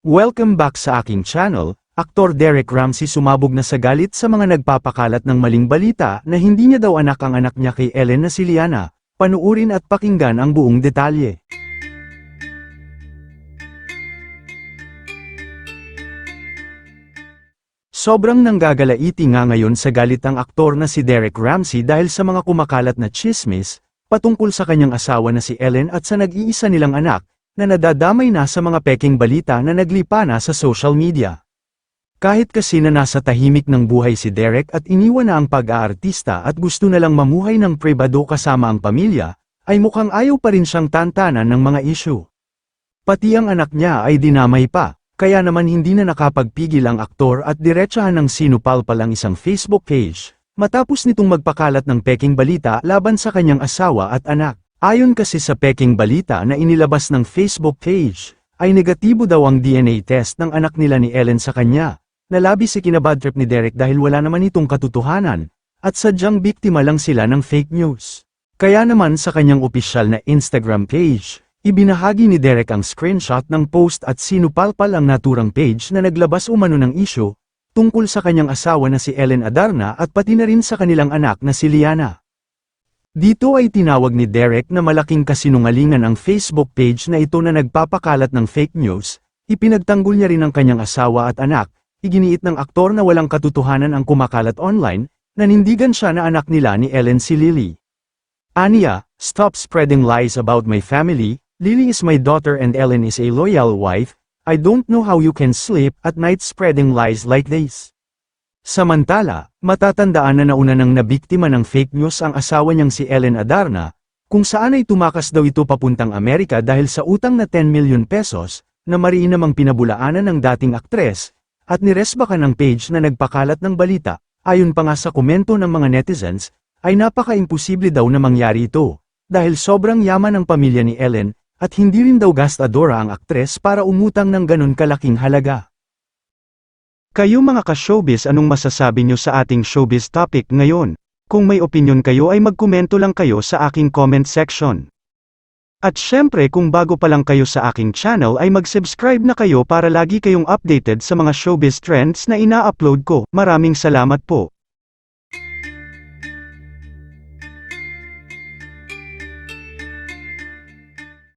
Welcome back sa aking channel. Aktor Derek Ramsey sumabog na sa galit sa mga nagpapakalat ng maling balita na hindi niya daw anak ang anak niya kay Ellen na si Liana. Panuurin at pakinggan ang buong detalye. Sobrang nanggagalaiti nga ngayon sa galit ang aktor na si Derek Ramsey dahil sa mga kumakalat na tsismis patungkol sa kanyang asawa na si Ellen at sa nag-iisa nilang anak na nadadamay na sa mga peking balita na naglipa na sa social media. Kahit kasi na nasa tahimik ng buhay si Derek at iniwan na ang pag-aartista at gusto na lang mamuhay ng pribado kasama ang pamilya, ay mukhang ayaw pa rin siyang tantanan ng mga issue. Pati ang anak niya ay dinamay pa, kaya naman hindi na nakapagpigil ang aktor at diretsahan ng sinupalpal ang isang Facebook page, matapos nitong magpakalat ng peking balita laban sa kanyang asawa at anak. Ayon kasi sa peking balita na inilabas ng Facebook page, ay negatibo daw ang DNA test ng anak nila ni Ellen sa kanya. Nalabis si kinabadtrip ni Derek dahil wala naman itong katotohanan, at sadyang biktima lang sila ng fake news. Kaya naman sa kanyang opisyal na Instagram page, ibinahagi ni Derek ang screenshot ng post at sinupalpal ang naturang page na naglabas umano ng issue, tungkol sa kanyang asawa na si Ellen Adarna at pati na rin sa kanilang anak na si Liana. Dito ay tinawag ni Derek na malaking kasinungalingan ang Facebook page na ito na nagpapakalat ng fake news, ipinagtanggol niya rin ang kanyang asawa at anak, iginiit ng aktor na walang katotohanan ang kumakalat online, nanindigan siya na anak nila ni Ellen si Lily. Aniya, "Stop spreading lies about my family, Lily is my daughter and Ellen is a loyal wife, I don't know how you can sleep at night spreading lies like this." Samantala, matatandaan na nauna nang nabiktima ng fake news ang asawa niyang si Ellen Adarna, kung saan ay tumakas daw ito papuntang Amerika dahil sa utang na 10 million pesos, na mariin namang pinabulaanan ng dating aktres, at niresbakan ng page na nagpakalat ng balita. Ayon pa nga sa komento ng mga netizens, ay napaka-imposible daw na mangyari ito, dahil sobrang yaman ng pamilya ni Ellen, at hindi rin daw gastadora ang aktres para umutang ng ganun kalaking halaga. Kayo mga ka-showbiz, anong masasabi nyo sa ating showbiz topic ngayon? Kung may opinion kayo ay magkomento lang kayo sa aking comment section. At syempre kung bago pa lang kayo sa aking channel ay mag-subscribe na kayo para lagi kayong updated sa mga showbiz trends na ina-upload ko. Maraming salamat po.